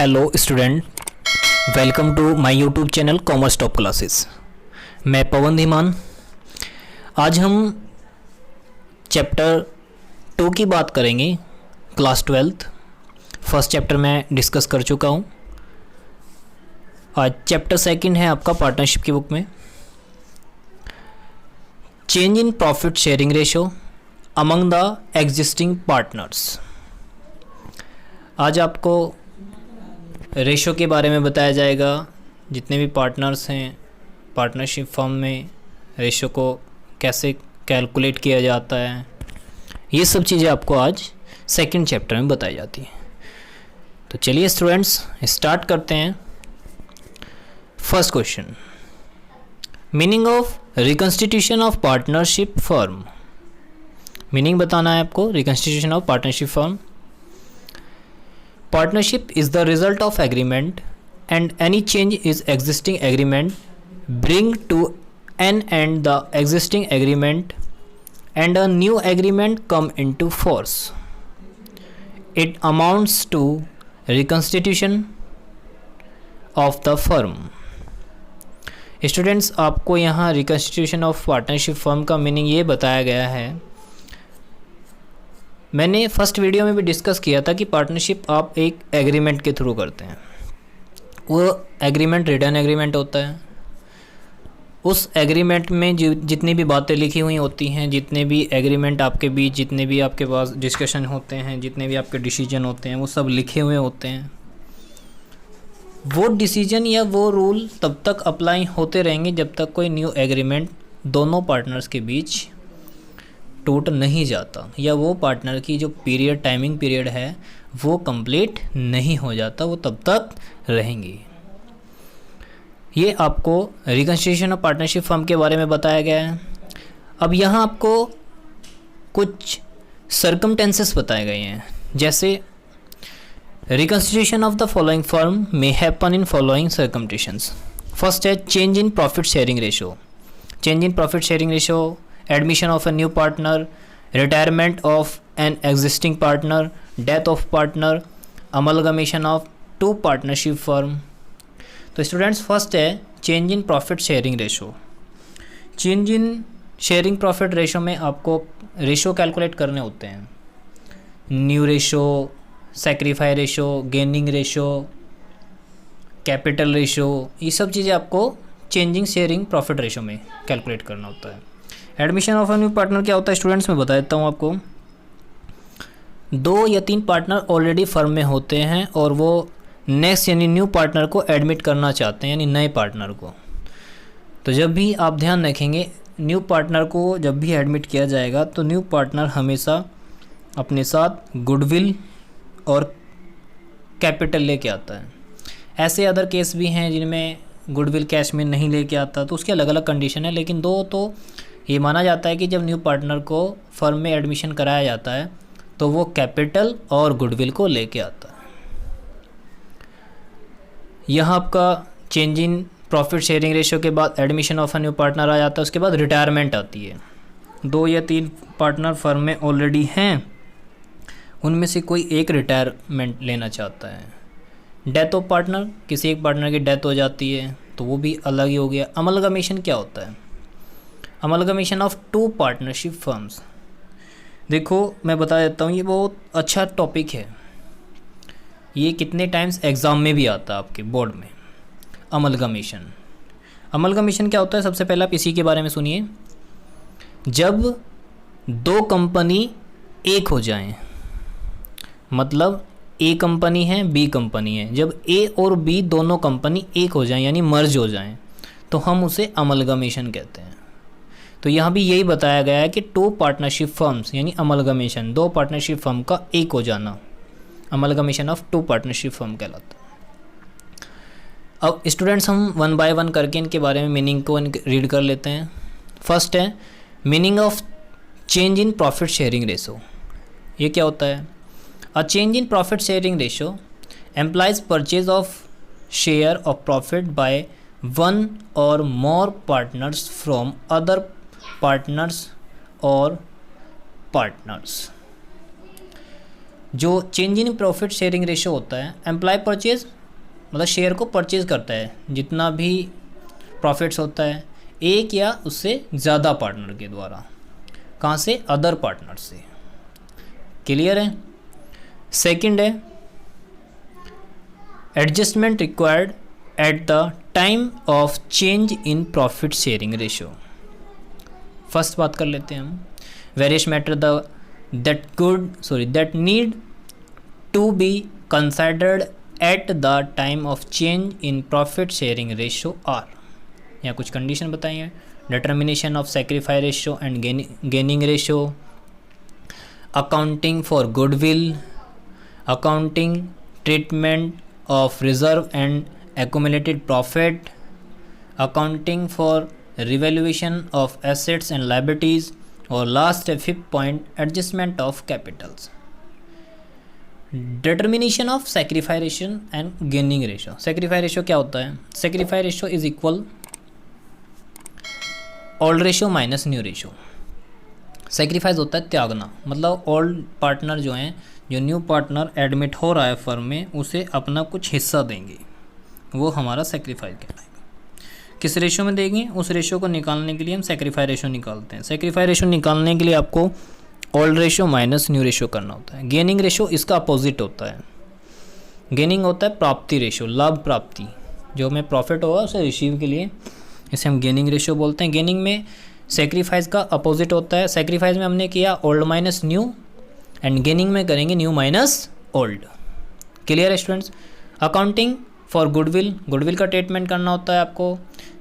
Hello student, welcome to my YouTube channel commerce top classes. मैं पवन धीमान। आज हम chapter 2 की बात करेंगे, क्लास 12। फर्स्ट चैप्टर मैं डिस्कस कर चुका हूँ। आज चैप्टर 2 है आपका पार्टनरशिप की बुक में। Change in profit sharing ratio among the existing partners. आज आपको रेशो के बारे में बताया जाएगा। जितने भी पार्टनर्स हैं पार्टनरशिप फर्म में, रेशो को कैसे कैलकुलेट किया जाता है, ये सब चीज़ें आपको आज सेकंड चैप्टर में बताई जाती हैं। तो चलिए स्टूडेंट्स स्टार्ट करते हैं। First question, meaning of reconstitution of partnership firm. Meaning बताना है आपको reconstitution of partnership firm. Partnership is the result of agreement, and any change is existing agreement bring to an end the existing agreement, and a new agreement come into force. It amounts to reconstitution of the firm. Students, आपको यहाँ reconstitution of partnership firm का meaning ये बताया गया है। मैंने first video में भी डिस्कस किया था कि पार्टनरशिप आप एक एग्रीमेंट के थ्रू करते हैं। वो एग्रीमेंट रिटर्न एग्रीमेंट होता है। उस एग्रीमेंट में जितनी भी बातें लिखी हुई होती हैं, जितने भी एग्रीमेंट आपके बीच, जितने भी आपके पास डिस्कशन होते हैं, जितने भी आपके डिसीजन होते हैं, वो सब लिखे हुए होते हैं। वो डिसीजन या वो रूल तब तक अप्लाई होते रहेंगे जब तक कोई न्यू एग्रीमेंट दोनों पार्टनर्स के बीच टूट नहीं जाता, या वो पार्टनर की जो पीरियड, टाइमिंग पीरियड है, वो कंप्लीट नहीं हो जाता, वो तब तक रहेंगी। ये आपको रिकंस्ट्रक्शन ऑफ पार्टनरशिप फर्म के बारे में बताया गया है। अब यहाँ आपको कुछ सर्कमटेंसेस बताए गए हैं, जैसे reconstruction of the following firm may happen in following circumstances. First है change in profit sharing ratio. Change in profit sharing ratio, admission of a new partner, retirement of an existing partner, death of partner, amalgamation of two partnership firm। तो students first है change in profit sharing ratio. Change in sharing profit ratio में आपको ratio calculate करने होते हैं। New ratio, sacrifice ratio, gaining ratio, capital ratio, ये सब चीज़ें आपको चेंजिंग शेयरिंग प्रॉफिट रेशो में कैलकुलेट करना होता है। Admission of a new partner क्या होता है स्टूडेंट्स, मैं बता देता हूँ आपको। 2 या 3 पार्टनर ऑलरेडी फर्म में होते हैं और वो नेक्स्ट यानी न्यू पार्टनर को एडमिट करना चाहते हैं, यानी नए पार्टनर को। तो जब भी आप ध्यान रखेंगे, न्यू पार्टनर को जब भी एडमिट किया जाएगा तो न्यू पार्टनर हमेशा अपने साथ गुडविल और कैपिटल लेके आता है। ऐसे अदर केस भी हैं जिनमें गुडविल कैश में नहीं लेके आता, तो उसके अलग अलग कंडीशन है। लेकिन दो तो ये माना जाता है कि जब न्यू पार्टनर को फर्म में एडमिशन कराया जाता है तो वो कैपिटल और गुडविल को लेके आता है। यहाँ आपका change in profit sharing ratio के बाद admission of a new partner आ जाता है। उसके बाद रिटायरमेंट आती है। 2 या 3 पार्टनर फर्म में ऑलरेडी हैं, उनमें से कोई एक रिटायरमेंट लेना चाहता है। डेथ ऑफ पार्टनर, किसी एक पार्टनर की डेथ हो जाती है तो वो भी अलग ही हो गया। अमलगमेशन क्या होता है? Amalgamation of 2 partnership firms. देखो मैं बता देता हूँ, ये बहुत अच्छा टॉपिक है। ये कितने टाइम्स एग्ज़ाम में भी आता है आपके बोर्ड में। अमलगमेशन, अमलगमेशन क्या होता है? सबसे पहले आप इसी के बारे में सुनिए। जब 2 कंपनी एक हो जाएं, मतलब ए कंपनी है, बी कंपनी है, जब ए और बी दोनों कंपनी एक हो जाएं यानी मर्ज हो जाएं तो हम उसे अमलगमेशन कहते हैं। तो यहाँ भी यही बताया गया है कि 2 पार्टनरशिप फर्म्स यानी अमलगमेशन, 2 पार्टनरशिप फर्म का एक हो जाना, अमलगमेशन ऑफ 2 पार्टनरशिप फर्म कहलाता है। अब स्टूडेंट्स हम 1 बाय 1 करके इनके बारे में मीनिंग को रीड कर लेते हैं। फर्स्ट है meaning of change in profit sharing ratio. ये क्या होता है? A change in profit sharing ratio implies purchase of share of profit by 1 or more partners from other partners or partners। जो change in profit sharing ratio होता है, employ purchase मतलब share को purchase करता है, जितना भी प्रॉफिट्स होता है एक या उससे ज़्यादा पार्टनर के द्वारा, कहाँ से, अदर पार्टनर से। क्लियर है। सेकंड है adjustment required at the time of change in profit sharing ratio. First बात कर लेते हैं हम, various matter that need to be considered at the time of change in profit sharing ratio are. यहाँ कुछ condition बताइए, determination of sacrifice ratio and gaining ratio, accounting for goodwill, accounting treatment of reserve and accumulated profit, accounting for revaluation of assets and liabilities, और last fifth point adjustment of capitals. Determination of sacrifice ratio and gaining ratio. sacrifice ratio क्या होता है? sacrifice ratio is equal old ratio minus new ratio. sacrifice होता है त्यागना, मतलब old partner जो हैं, जो न्यू पार्टनर एडमिट हो रहा है फर्म में, उसे अपना कुछ हिस्सा देंगे, वो हमारा सेक्रीफाइस कहलाएगा। किस रेशियो में देंगे, उस रेशियो को निकालने के लिए हम सेक्रीफाइस रेशियो निकालते हैं। सेक्रीफाइस रेशियो निकालने के लिए आपको old ratio minus new ratio करना होता है। गेनिंग रेशियो इसका अपोजिट होता है। गेनिंग होता है प्राप्ति रेशियो, लाभ प्राप्ति, जो हमें प्रॉफिट होगा उसे रिसीव के लिए, इसे हम गेनिंग रेशियो बोलते हैं। गेनिंग में सेक्रीफाइस का अपोजिट होता है। सेक्रीफाइस में हमने किया old minus new, and gaining में करेंगे न्यू माइनस ओल्ड। क्लियर है students. Accounting for goodwill, goodwill का ट्रीटमेंट करना होता है आपको,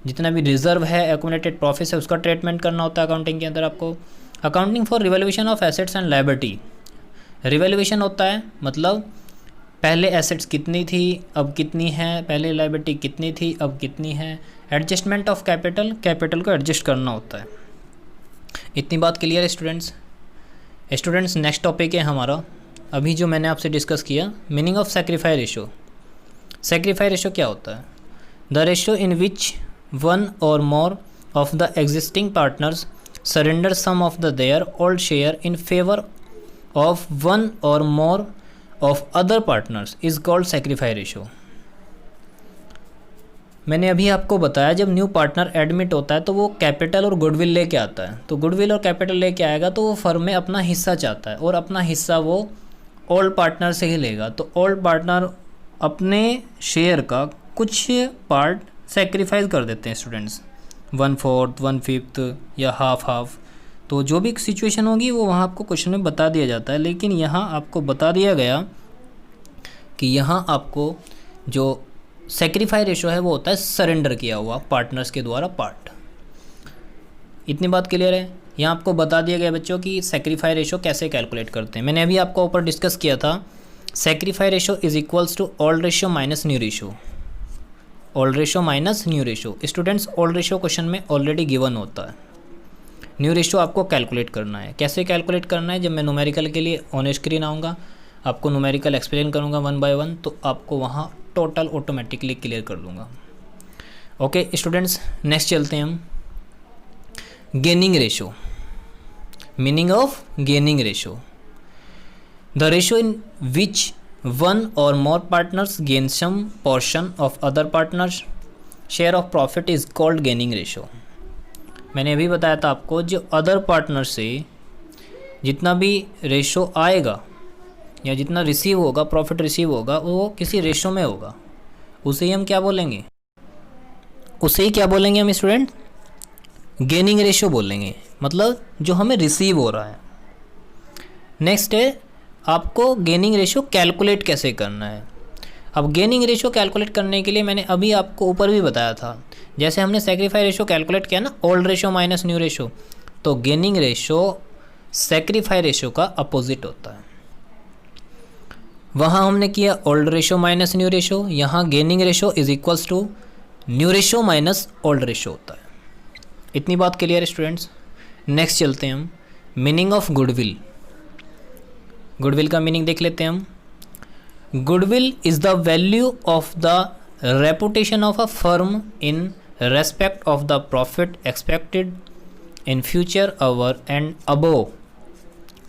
जितना भी रिजर्व है, एक्यूमुलेटेड प्रॉफिट है, उसका ट्रीटमेंट करना होता है अकाउंटिंग के अंदर आपको। Accounting for revaluation of assets and liability, revaluation होता है मतलब पहले एसेट्स कितनी थी अब कितनी है, पहले लायबिलिटी कितनी थी अब कितनी है। एडजस्टमेंट ऑफ कैपिटल, कैपिटल को एडजस्ट करना होता है। इतनी बात क्लियर है स्टूडेंट्स। स्टूडेंट्स नेक्स्ट टॉपिक है हमारा, अभी जो मैंने आपसे डिस्कस किया, meaning of sacrifice ratio. Sacrifice ratio क्या होता है? The ratio in which one or more of the existing partners surrender some of the their old share in favour of one or more of other partners is called sacrifice ratio. मैंने अभी आपको बताया जब new partner admit होता है तो वो capital और गुडविल लेके आता है, तो गुडविल और कैपिटल लेके आएगा तो वो फर्म में अपना हिस्सा चाहता है, और अपना हिस्सा वो ओल्ड पार्टनर से ही लेगा। तो ओल्ड पार्टनर अपने शेयर का कुछ पार्ट सेक्रीफाइस कर देते हैं स्टूडेंट्स, 1/4, 1/5 या हाफ। तो जो भी सिचुएशन होगी वो वहाँ आपको क्वेश्चन में बता दिया जाता है, लेकिन यहाँ आपको बता दिया गया कि यहाँ आपको जो सेक्रीफाइस रेशियो है वो होता है सरेंडर किया हुआ पार्टनर्स के द्वारा पार्ट। इतनी बात क्लियर है। यहाँ आपको बता दिया गया बच्चों कि सेक्रीफाइस रेशियो कैसे कैलकुलेट करते हैं। मैंने अभी आपको ऊपर डिस्कस किया था, sacrifice ratio is equals to old ratio minus new ratio, old ratio minus new ratio. Students old ratio question में ऑलरेडी गिवन होता है, न्यू रेशियो आपको कैलकुलेट करना है। कैसे कैलकुलेट करना है, जब मैं न्यूमेरिकल के लिए ऑन स्क्रीन आऊँगा, आपको न्यूमेरिकल एक्सप्लेन करूँगा 1 बाय 1, तो आपको वहाँ टोटल ऑटोमेटिकली क्लियर कर दूंगा। ओके स्टूडेंट्स नेक्स्ट चलते हैं हम, gaining ratio. Meaning of gaining ratio, the ratio in which one or more partners gain some portion of other partners share of profit is called gaining ratio. मैंने अभी बताया था आपको, जो अदर पार्टनर से जितना भी रेशियो आएगा या जितना रिसीव होगा, प्रॉफिट रिसीव होगा, वो किसी रेशो में होगा, उसे ही हम क्या बोलेंगे, उसे ही क्या बोलेंगे हम स्टूडेंट, गेनिंग रेशियो बोलेंगे, मतलब जो हमें रिसीव हो रहा है। नेक्स्ट है आपको गेनिंग रेशियो कैलकुलेट कैसे करना है। अब गेनिंग रेशियो कैलकुलेट करने के लिए मैंने अभी आपको ऊपर भी बताया था, जैसे हमने सेक्रीफाइस रेशियो कैलकुलेट किया ना, old ratio minus new ratio, तो गेनिंग रेशियो सेक्रीफाइस रेशियो का अपोजिट होता है। वहाँ हमने किया old ratio minus new ratio, यहाँ gaining ratio is equals to new ratio minus old ratio होता है। इतनी बात क्लियर है स्टूडेंट्स। नेक्स्ट चलते हैं हम, मीनिंग ऑफ गुडविल। गुडविल का मीनिंग देख लेते हैं हम। Goodwill is the value of the reputation of a firm in respect of the profit expected in future over and above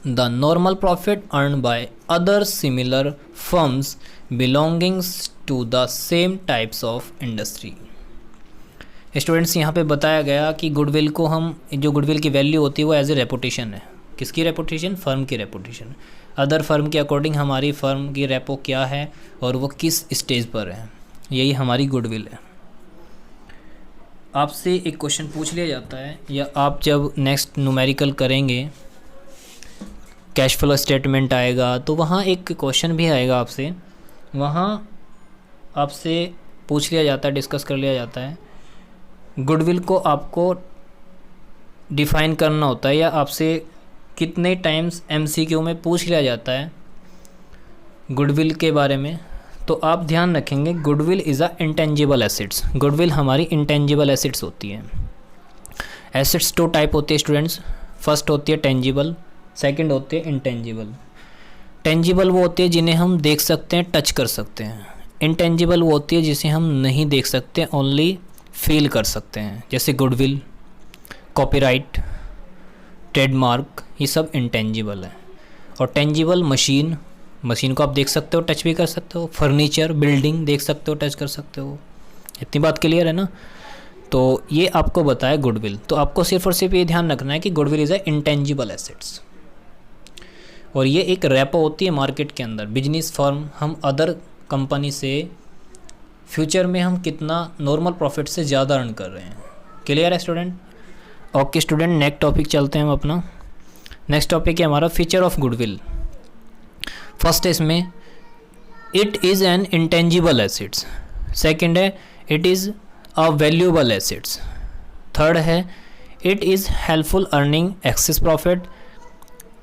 the normal profit earn by other similar firms belongings to the same types of industry. Students यहाँ पे बताया गया कि goodwill को हम, जो goodwill की value होती है वो एज ए रेपुटेशन है। किसकी रेपुटेशन? फर्म की रेपुटेशन। अदर फर्म के अकॉर्डिंग हमारी फर्म की रेपो क्या है और वो किस स्टेज पर है, यही हमारी गुडविल है। आपसे एक क्वेश्चन पूछ लिया जाता है, या आप जब नेक्स्ट न्यूमेरिकल करेंगे, कैश फ्लो स्टेटमेंट आएगा, तो वहाँ एक क्वेश्चन भी आएगा आपसे, वहाँ आपसे पूछ लिया जाता है, डिस्कस कर लिया जाता है, गुडविल को आपको डिफ़ाइन करना होता है, या आपसे कितने टाइम्स एमसीक्यू में पूछ लिया जाता है गुडविल के बारे में। तो आप ध्यान रखेंगे, goodwill is a intangible assets. Goodwill हमारी इंटेंजिबल एसेट्स होती है। एसेट्स 2 टाइप होती है स्टूडेंट्स। फर्स्ट होती है टेंजिबल, सेकंड होती है इंटेंजिबल। टेंजिबल वो होती है जिन्हें हम देख सकते हैं, टच कर सकते हैं। इंटेंजिबल वो होती है जिसे हम नहीं देख सकते, ओनली फील कर सकते हैं, जैसे गुडविल, कॉपीराइट, ट्रेडमार्क, ये सब इंटेंजिबल है। और टेंजिबल मशीन, मशीन को आप देख सकते हो, टच भी कर सकते हो। फर्नीचर, बिल्डिंग देख सकते हो, टच कर सकते हो। इतनी बात क्लियर है ना? तो ये आपको बताया गुडविल। तो आपको सिर्फ और सिर्फ ये ध्यान रखना है कि goodwill is a intangible assets, और ये एक रेपो होती है मार्केट के अंदर। बिजनेस फर्म, हम अदर कंपनी से फ्यूचर में हम कितना नॉर्मल प्रॉफिट से ज़्यादा अर्न कर रहे हैं। क्लियर है student? Okay student, next topic चलते हैं हम अपना। नेक्स्ट टॉपिक है हमारा फीचर ऑफ गुडविल। फर्स्ट है इसमें it is an intangible assets. Second है it is a valuable assets. Third है it is helpful earning excess profit.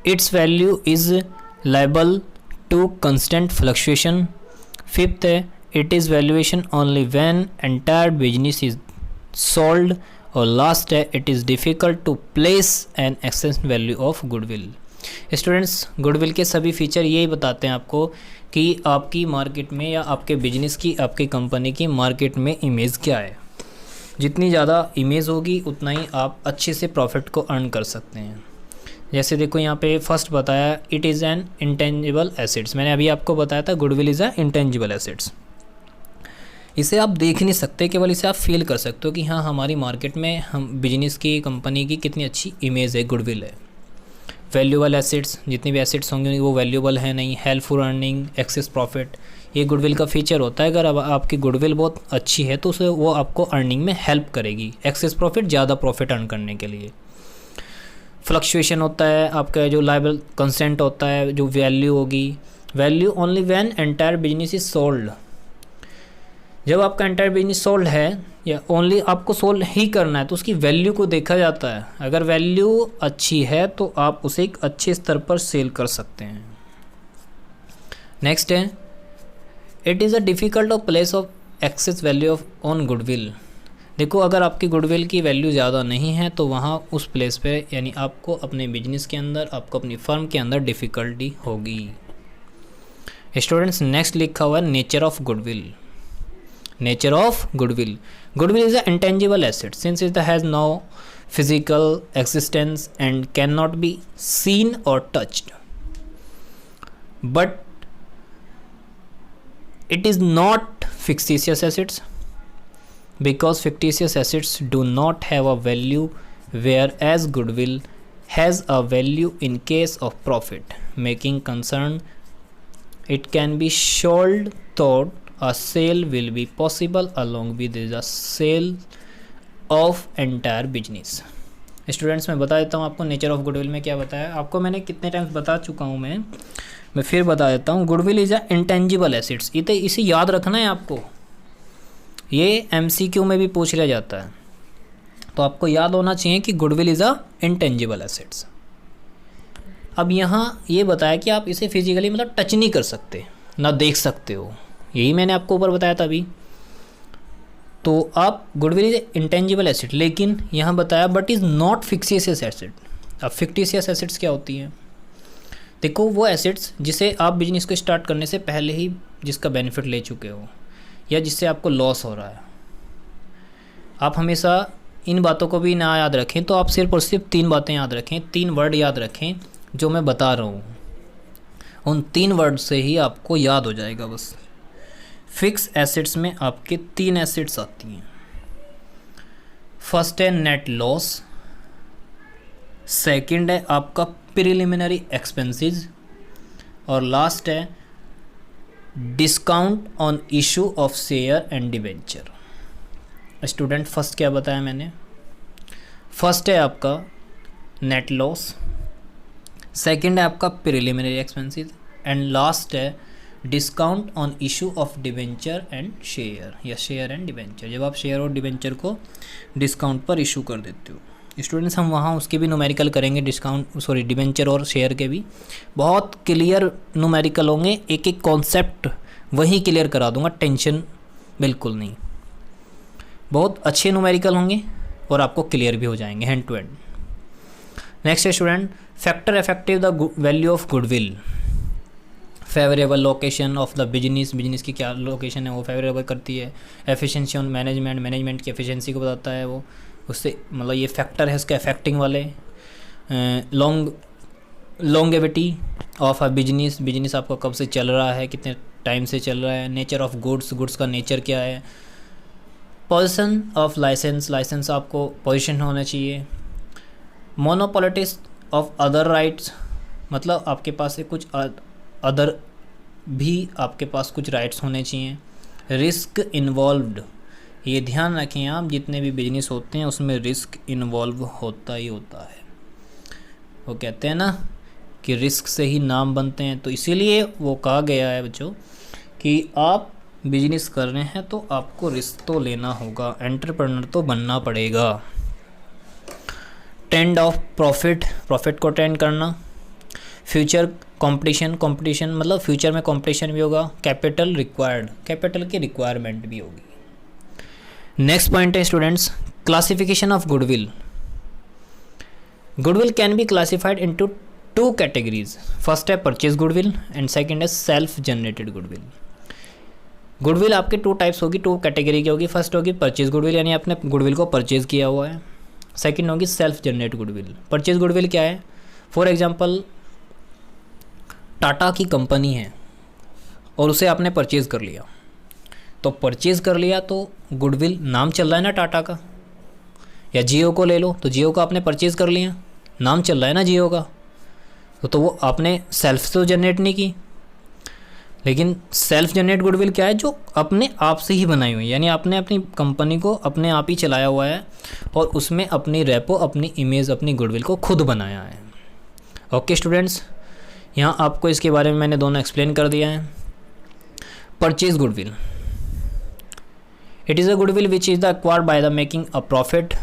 Its value is liable to constant fluctuation. Fifth है it is valuation only when entire business is sold. और last है it is difficult to place an excess value of goodwill. Students, goodwill के सभी feature यही बताते हैं आपको कि आपकी मार्केट में या आपके बिजनेस की, आपकी कंपनी की मार्केट में इमेज क्या है। जितनी ज़्यादा इमेज होगी उतना ही आप अच्छे से प्रॉफिट को अर्न कर सकते हैं। जैसे देखो यहाँ पे फर्स्ट बताया it is an intangible assets. मैंने अभी आपको बताया था goodwill is a intangible assets. इसे आप देख नहीं सकते, केवल इसे आप फील कर सकते हो कि हाँ, हमारी मार्केट में हम बिजनेस की, कंपनी की कितनी अच्छी इमेज है, गुडविल है। वैल्यूएबल एसेट्स, जितनी भी एसेट्स होंगे वो वैल्यूएबल है नहीं। हेल्पफुल अर्निंग, एक्सेस प्रॉफिट, ये गुडविल का फीचर होता है। अगर अब आपकी गुडविल बहुत अच्छी है तो उसे वो आपको अर्निंग में हेल्प करेगी। एक्सेस प्रॉफिट, ज़्यादा प्रॉफिट अर्न करने के लिए। फ्लक्चुएशन होता है आपका, जो लायबल कंसेंट होता है, जो वैल्यू होगी, value only when entire business is sold. जब आपका एंटायर बिजनेस सोल्ड है या ओनली आपको सोल्ड ही करना है तो उसकी वैल्यू को देखा जाता है। अगर वैल्यू अच्छी है तो आप उसे एक अच्छे स्तर पर सेल कर सकते हैं। नेक्स्ट है it is a difficult of place of excess value of on goodwill. देखो, अगर आपकी गुडविल की वैल्यू ज़्यादा नहीं है तो वहाँ उस प्लेस पे, यानी आपको अपने बिजनेस के अंदर, आपको अपनी फर्म के अंदर डिफ़िकल्टी होगी। स्टूडेंट्स, नेक्स्ट लिखा हुआ है nature of goodwill. Nature of goodwill. Goodwill is a intangible asset since it has no physical existence and can not be seen or touched, but it is not fictitious assets because fictitious assets do not have a value, whereas goodwill has a value in case of profit making concern. It can be sold, thought a sale will be possible along with the sale of entire business. Students, मैं बता देता हूँ आपको nature of goodwill में क्या बताया। आपको मैंने कितने टाइम्स बता चुका हूँ, मैं फिर बता देता हूँ। Goodwill is a intangible assets. इसे याद रखना है आपको, ये एमसीक्यू में भी पूछ लिया जाता है, तो आपको याद होना चाहिए कि goodwill is a intangible assets. अब यहाँ ये बताया कि आप इसे फिजिकली मतलब टच नहीं कर सकते, ना देख सकते हो, यही मैंने आपको ऊपर बताया था अभी। तो आप गुडविल इज इंटेंजिबल एसेट, लेकिन यहाँ बताया but is not fictitious asset. अब फिक्टिशियस एसेट्स क्या होती हैं? देखो, वो एसेट्स जिसे आप बिजनेस को स्टार्ट करने से पहले ही जिसका बेनिफिट ले चुके हो या जिससे आपको लॉस हो रहा है। आप हमेशा इन बातों को भी ना याद रखें, तो आप सिर्फ और सिर्फ 3 बातें याद रखें, 3 वर्ड याद रखें। जो मैं बता रहा हूँ उन 3 वर्ड से ही आपको याद हो जाएगा बस। फिक्स एसेट्स में आपके 3 एसेट्स आती हैं। फर्स्ट है नेट लॉस, सेकंड है आपका प्रिलिमिनरी एक्सपेंसेस, और लास्ट है discount on issue of share and debenture. Student first क्या बताया मैंने? फर्स्ट है आपका नेट लॉस, सेकंड है आपका प्रिलिमिनरी एक्सपेंसेस, एंड लास्ट है discount on issue of debenture and share, या शेयर एंड डिबेंचर, जब आप शेयर और डिबेंचर को डिस्काउंट पर इशू कर देते हो। स्टूडेंट्स हम वहाँ उसके भी न्यूमेरिकल करेंगे, डिबेंचर और शेयर के भी बहुत क्लियर न्यूमेरिकल होंगे, एक एक कॉन्सेप्ट वहीं क्लियर करा दूंगा, टेंशन बिल्कुल नहीं। बहुत अच्छे न्यूमेरिकल होंगे और आपको क्लियर भी हो जाएंगे हैंड टू हैंड। नेक्स्ट है student, factor affective the value of goodwill. Favourable location of the business की क्या लोकेशन है वो फेवरेबल करती है। एफिशिएंसी ऑन मैनेजमेंट की एफिशिएंसी को बताता है वो, उससे मतलब ये फैक्टर है उसके अफेक्टिंग वाले। लॉन्गेविटी ऑफ अ बिजनेस आपका कब से चल रहा है, कितने टाइम से चल रहा है। नेचर ऑफ गुड्स का नेचर क्या है। पोजीशन ऑफ लाइसेंस आपको पोजीशन होना चाहिए। मोनोपोलिटिस ऑफ अदर राइट्स, मतलब आपके पास से कुछ अदर भी आपके पास कुछ राइट्स होने चाहिए। रिस्क इन्वॉल्व्ड, ये ध्यान रखें आप, जितने भी बिजनेस होते हैं उसमें रिस्क इन्वॉल्व होता ही होता है। वो कहते हैं ना कि रिस्क से ही नाम बनते हैं, तो इसीलिए वो कहा गया है बच्चों कि आप बिजनेस कर रहे हैं तो आपको रिस्क तो लेना होगा, एंटरप्रेन्योर तो बनना पड़ेगा। ट्रेंड ऑफ प्रॉफिट को ट्रेंड करना। फ्यूचर कंपटीशन मतलब फ्यूचर में कंपटीशन भी होगा। कैपिटल की रिक्वायरमेंट भी होगी। नेक्स्ट पॉइंट है students, classification of goodwill can be classified into 2 categories. First है परचेज गुडविल एंड सेकंड है सेल्फ जनरेटेड गुडविल। गुडविल आपके 2 टाइप्स होगी, 2 कैटेगरी की होगी। फर्स्ट होगी परचेज गुडविल, यानी आपने गुडविल को परचेज किया हुआ है। सेकंड होगी self generate goodwill. Purchase goodwill क्या है? फॉर एग्जांपल टाटा की कंपनी है और उसे आपने परचेज कर लिया, तो परचेज कर लिया तो गुडविल नाम चल रहा है ना टाटा का। या जियो को ले लो, तो जियो का आपने परचेज कर लिया, नाम चल रहा है ना जियो का, तो वो आपने सेल्फ तो जनरेट नहीं की। लेकिन सेल्फ जनरेट गुडविल क्या है? जो अपने आप से ही बनाई हुई, यानी आपने अपनी कंपनी को अपने आप ही चलाया हुआ है और उसमें अपनी रेपो, अपनी इमेज, अपनी गुडविल को खुद बनाया है। ओके स्टूडेंट्स, यहाँ आपको इसके बारे में मैंने दोनों एक्सप्लेन कर दिया है। Purchase goodwill, it is a goodwill which is the acquired by the making a profit.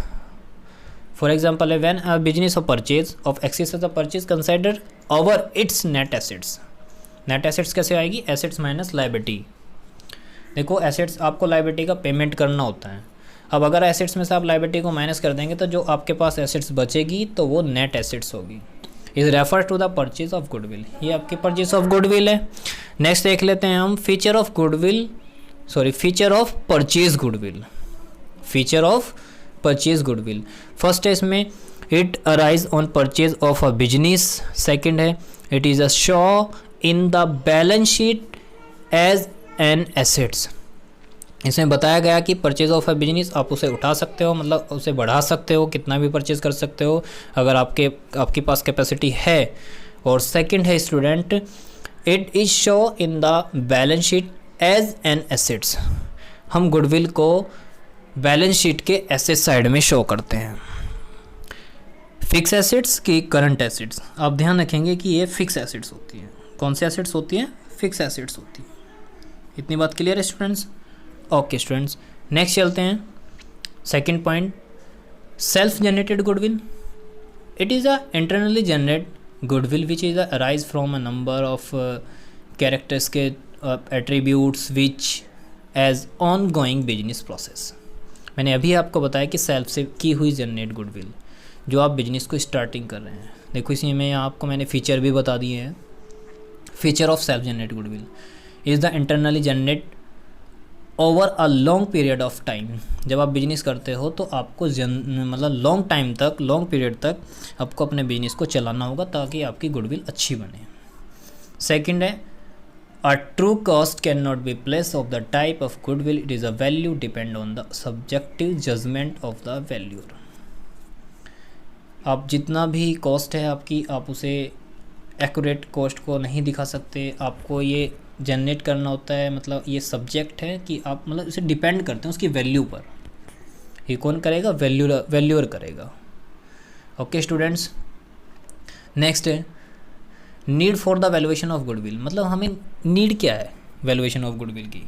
For example है when a business of purchase of excess of the purchase consider over its net assets. Net assets कैसे आएगी? Assets minus liability. देखो assets आपको liability का payment करना होता है। अब अगर एसेट्स में से आप लायबिलिटी को माइनस कर देंगे तो जो आपके पास एसेट्स बचेगी तो वो नेट एसेट्स होगी। Is refer to the purchase of goodwill, ये आपकी परचेज ऑफ गुडविल है। नेक्स्ट देख लेते हैं हम feature of purchase goodwill. Feature of purchase goodwill, first है इसमें it arise on purchase of a business. Second है it is a show in the balance sheet as an assets. इसमें बताया गया कि परचेज ऑफ अ बिजनेस आप उसे उठा सकते हो, मतलब उसे बढ़ा सकते हो, कितना भी परचेज कर सकते हो अगर आपके पास कैपेसिटी है। और सेकंड है student it is show in the balance sheet as an assets. हम गुडविल को बैलेंस शीट के एसेट साइड में शो करते हैं। फिक्स एसेट्स की करंट एसेट्स, आप ध्यान रखेंगे कि ये फिक्स एसेट्स होती हैं। कौन सी एसेट्स होती हैं? फिक्स एसेट्स होती हैं। इतनी बात क्लियर है स्टूडेंट्स? ओके स्टूडेंट्स, नेक्स्ट चलते हैं। Second point, self generated goodwill. It is a internally generate goodwill which is arise from a number of characters के attributes which as on going business process. मैंने अभी आपको बताया कि self से की हुई जनरेट गुडविल जो आप बिजनेस को स्टार्टिंग कर रहे हैं। देखो इसी में आपको मैंने फीचर भी बता दिए हैं। Feature of self generate goodwill is the internally generate over a long period of time. जब आप बिजनेस करते हो तो आपको मतलब लॉन्ग टाइम तक, लॉन्ग पीरियड तक आपको अपने बिजनेस को चलाना होगा ताकि आपकी गुडविल अच्छी बने। सेकंड है a true cost can not be place of the type of goodwill, it is a value depend on the subjective judgement of the valuer. आप जितना भी कॉस्ट है आपकी, आप उसे एक्यूरेट कॉस्ट को नहीं दिखा सकते, आपको ये जनरेट करना होता है, मतलब ये सब्जेक्ट है कि आप मतलब इसे डिपेंड करते हैं उसकी वैल्यू पर। ये कौन करेगा? वैल्यूअर करेगा। ओके स्टूडेंट्स, नेक्स्ट है need for the valuation of goodwill. मतलब हमें नीड क्या है वैल्यूएशन ऑफ गुडविल की?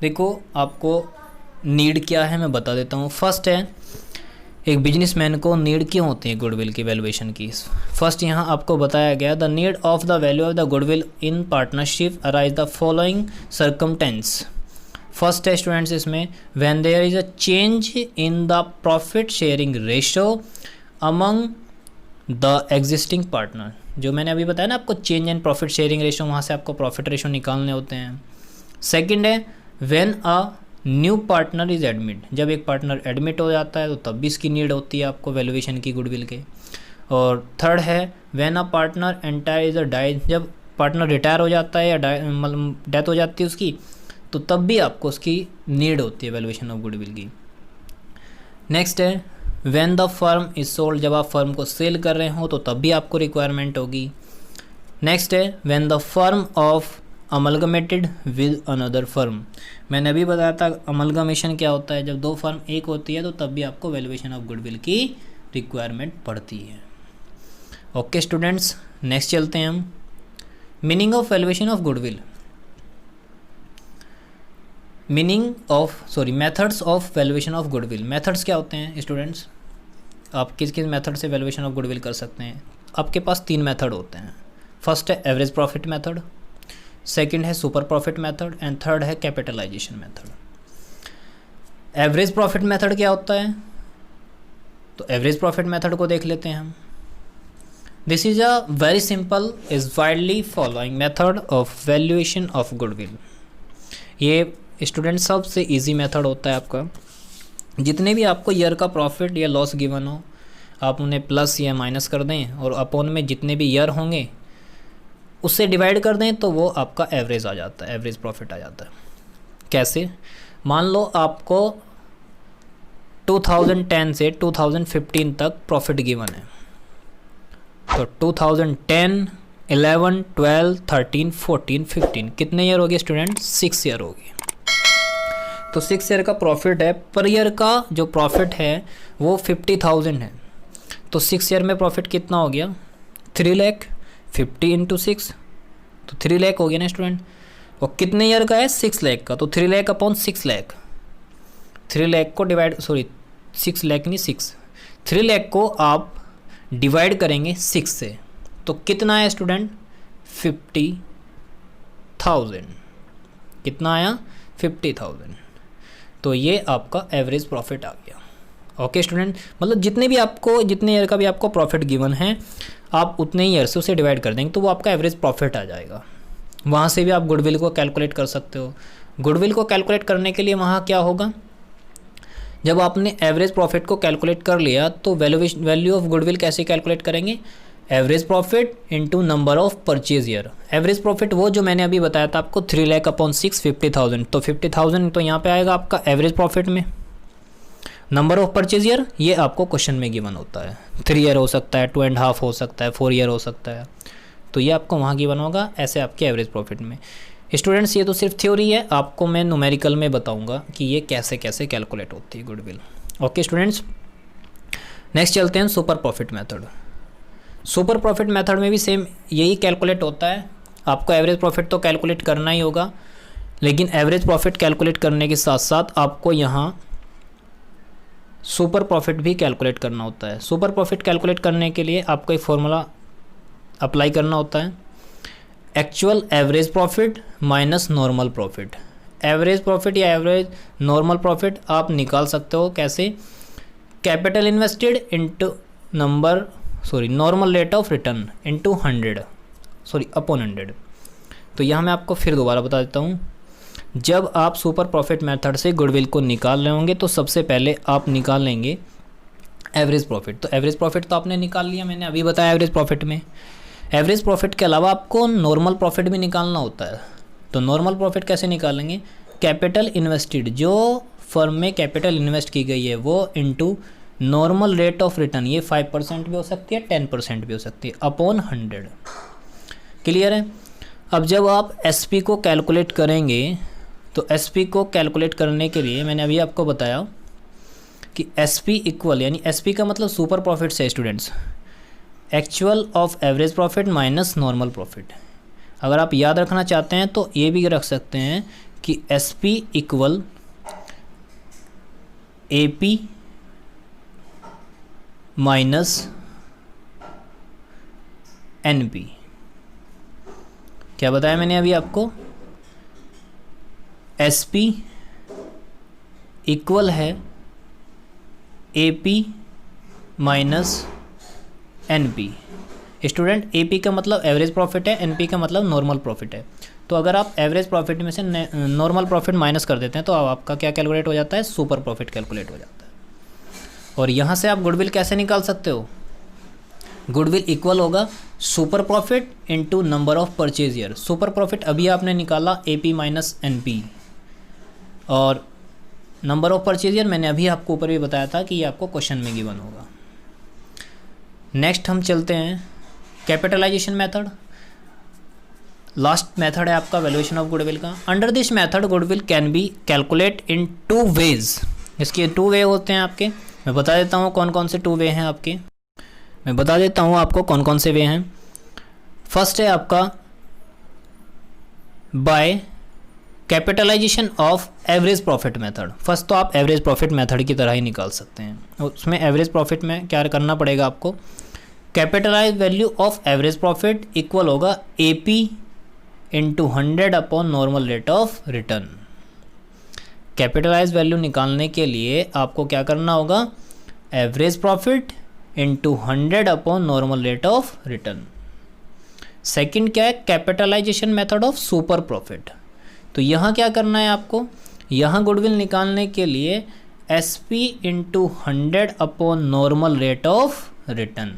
देखो आपको नीड क्या है मैं बता देता हूँ। फर्स्ट है एक बिजनेसमैन को नीड क्यों होती है गुडविल की वैल्यूएशन की। फर्स्ट यहाँ आपको बताया गया the need of the value of the goodwill in partnership arise the following circumstance. First है स्टूडेंट्स इसमें when there is a change in the profit sharing ratio among the existing partner. जो मैंने अभी बताया ना आपको, change in profit sharing ratio, वहाँ से आपको प्रॉफिट रेशो निकालने होते हैं। सेकेंड है when a new partner is admit. जब एक पार्टनर एडमिट हो जाता है तो तब भी इसकी नीड होती है आपको वैल्यूएशन की गुडविल के। और थर्ड है when a partner entire is a die. जब पार्टनर रिटायर हो जाता है या मतलब डेथ हो जाती है उसकी, तो तब भी आपको उसकी नीड होती है वैल्यूएशन ऑफ गुडविल की। नेक्स्ट है when the firm is sold. जब आप फर्म को सेल कर रहे हो तो तब भी आपको रिक्वायरमेंट होगी। नेक्स्ट है when the firm of amalgamated with another firm. मैंने अभी बताया था अमलगमेशन क्या होता है, जब दो फर्म एक होती है तो तब भी आपको वैल्यूएशन ऑफ गुडविल की रिक्वायरमेंट पड़ती है। ओके स्टूडेंट्स, नेक्स्ट चलते हैं हम meaning of valuation of goodwill. Methods of valuation of goodwill. Methods क्या होते हैं स्टूडेंट्स? आप किस किस मेथड से वैल्यूएशन ऑफ गुडविल कर सकते हैं? आपके पास 3 मेथड होते हैं। फर्स्ट है एवरेज प्रॉफिट मेथड, सेकंड है super profit method and third है capitalisation method. Average profit method क्या होता है? तो एवरेज प्रॉफिट मेथड को देख लेते हैं हम। This is a very simple is widely following method of valuation of goodwill. ये स्टूडेंट सबसे इजी मेथड होता है आपका। जितने भी आपको ईयर का प्रॉफिट या लॉस गिवन हो, आप उन्हें प्लस या माइनस कर दें और अपॉन में जितने भी ईयर होंगे उससे डिवाइड कर दें तो वो आपका एवरेज आ जाता है, एवरेज प्रॉफिट आ जाता है। कैसे? मान लो आपको 2010 से 2015 तक प्रॉफिट गिवन है, तो 2010, 11, 12, 13, 14, 15 कितने ईयर हो गए स्टूडेंट? 6 ईयर हो गए। तो 6 ईयर का प्रॉफिट है। पर ईयर का जो प्रॉफिट है वो 50,000 है। तो 6 ईयर में प्रॉफिट कितना हो गया? 3 लाख। 50 इंटू 6 तो 3 लाख हो गया ना स्टूडेंट। और कितने ईयर का है? 6 लाख का। तो 3 लाख अपॉन 6 लाख, 3 लाख को डिवाइड 6 लाख नहीं 6, 3 लाख को आप डिवाइड करेंगे 6 से तो कितना है स्टूडेंट? 50,000। कितना आया? 50,000। तो ये आपका एवरेज प्रॉफिट आ गया। ओके स्टूडेंट, मतलब जितने ईयर का भी आपको प्रॉफिट गिवन है आप उतने ही ईयर से उसे डिवाइड कर देंगे तो वो आपका एवरेज प्रॉफिट आ जाएगा। वहाँ से भी आप गुडविल को कैलकुलेट कर सकते हो। गुडविल को कैलकुलेट करने के लिए वहाँ क्या होगा, जब आपने एवरेज प्रॉफिट को कैलकुलेट कर लिया तो वैल्यू ऑफ गुडविल कैसे कैलकुलेट करेंगे? Average profit into number of purchase year. Average profit वो जो मैंने अभी बताया था आपको 3 लाख अपॉन 6 50,000, तो 50,000 तो यहाँ पे आएगा आपका एवरेज प्रॉफिट में। नंबर ऑफ परचेज ईयर ये आपको क्वेश्चन में गिवन होता है, 3 ईयर हो सकता है, 2.5 हो सकता है, 4 ईयर हो सकता है, तो ये आपको वहाँ गिवन होगा ऐसे आपके एवरेज प्रॉफिट में। स्टूडेंट्स ये तो सिर्फ थ्योरी है, आपको मैं न्यूमेरिकल में बताऊंगा कि ये कैसे कैसे कैलकुलेट होती है गुडविल। ओके स्टूडेंट्स, नेक्स्ट चलते हैं super profit method. Super profit method में भी सेम यही कैलकुलेट होता है। आपको एवरेज प्रॉफिट तो कैलकुलेट करना ही होगा, लेकिन एवरेज प्रॉफिट कैलकुलेट करने के साथ साथ आपको यहाँ सुपर प्रॉफिट भी कैलकुलेट करना होता है। सुपर प्रॉफिट कैलकुलेट करने के लिए आपको एक फॉर्मूला अप्लाई करना होता है, actual average profit minus normal profit. Average profit या एवरेज नॉर्मल प्रॉफिट आप निकाल सकते हो कैसे? Capital invested into normal rate of return into 100 upon 100। तो यहाँ मैं आपको फिर दोबारा बता देता हूँ, जब आप सुपर प्रॉफिट मेथड से गुडविल को निकाल रहे होंगे तो सबसे पहले आप निकाल लेंगे एवरेज प्रॉफिट। तो एवरेज प्रॉफिट तो आपने निकाल लिया, मैंने अभी बताया एवरेज प्रॉफिट में। एवरेज प्रॉफिट के अलावा आपको नॉर्मल प्रॉफिट भी निकालना होता है। तो नॉर्मल प्रॉफिट कैसे निकालेंगे? कैपिटल इन्वेस्टेड, जो फर्म में कैपिटल इन्वेस्ट की गई है वो into normal rate of return, ये 5% भी हो सकती है, 10% भी हो सकती है, अपॉन 100। क्लियर है? अब जब आप एसपी को कैलकुलेट करेंगे तो एसपी को कैलकुलेट करने के लिए मैंने अभी आपको बताया कि एसपी इक्वल, यानी एसपी का मतलब सुपर प्रॉफिट से students, actual of average profit minus normal profit. अगर आप याद रखना चाहते हैं तो ये भी रख सकते हैं कि SP equal AP minus NP. क्या बताया मैंने अभी आपको? एसपी इक्वल है AP minus NP. Student AP का मतलब एवरेज प्रॉफिट है, एनपी का मतलब नॉर्मल प्रॉफिट है। तो अगर आप एवरेज प्रॉफिट में से नॉर्मल प्रॉफिट माइनस कर देते हैं तो आपका क्या कैलकुलेट हो जाता है? सुपर प्रॉफिट कैलकुलेट हो जाता है। और यहाँ से आप गुडविल कैसे निकाल सकते हो? गुडविल इक्वल होगा super profit into number of purchase year. Super profit अभी आपने निकाला एपी माइनस एनपी, और नंबर ऑफ परचेज ईयर मैंने अभी आपको ऊपर भी बताया था कि ये आपको क्वेश्चन में गिवन होगा। नेक्स्ट हम चलते हैं कैपिटलाइजेशन मेथड। लास्ट मेथड है आपका वैल्यूएशन ऑफ गुडविल का। Under this method goodwill can be calculate in 2 ways. इसके 2 वे होते हैं आपके। मैं बता देता हूँ कौन कौन से 2 वे हैं आपके। मैं बता देता हूँ आपको कौन कौन से वे हैं। फर्स्ट है आपका by capitalization of average profit method. First तो आप एवरेज प्रॉफिट मेथड की तरह ही निकाल सकते हैं। उसमें एवरेज प्रॉफिट में क्या करना पड़ेगा आपको? Capitalise value of average profit equal होगा AP into 100 upon normal rate of return. Capitalise value निकालने के लिए आपको क्या करना होगा? Average profit into 100 upon normal rate of return. Second क्या है? Capitalisation method of super profit. तो यहाँ क्या करना है आपको? यहाँ गुडविल निकालने के लिए SP into 100 upon normal rate of return.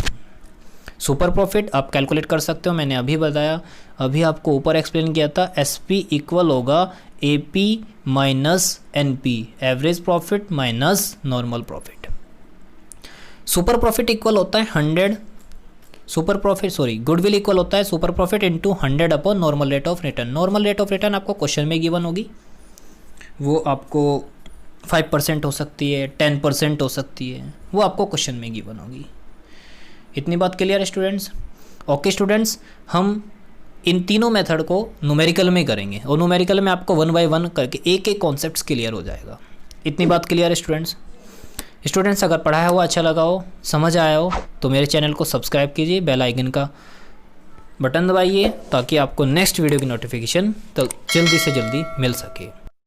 Super profit आप कैलकुलेट कर सकते हो, मैंने अभी बताया, अभी आपको ऊपर एक्सप्लेन किया था। एसपी इक्वल होगा AP minus NP, average profit minus normal profit. Super profit equal होता है 100, गुडविल इक्वल होता है super profit into 100 upon normal rate of return. Normal rate of return आपको क्वेश्चन में गिवन होगी, वो आपको 5% हो सकती है, 10% हो सकती है, वो आपको क्वेश्चन में गिवन होगी। इतनी बात क्लियर है स्टूडेंट्स? ओके स्टूडेंट्स, हम इन तीनों मेथड को न्यूमेरिकल में करेंगे और न्यूमेरिकल में आपको 1 बाय 1 करके एक एक कॉन्सेप्ट्स क्लियर हो जाएगा। इतनी बात क्लियर है स्टूडेंट्स? स्टूडेंट्स अगर पढ़ाया हुआ अच्छा लगा हो, समझ आया हो, तो मेरे चैनल को सब्सक्राइब कीजिए, बेल आइकन का बटन दबाइए ताकि आपको नेक्स्ट वीडियो की नोटिफिकेशन तो जल्दी से जल्दी मिल सके।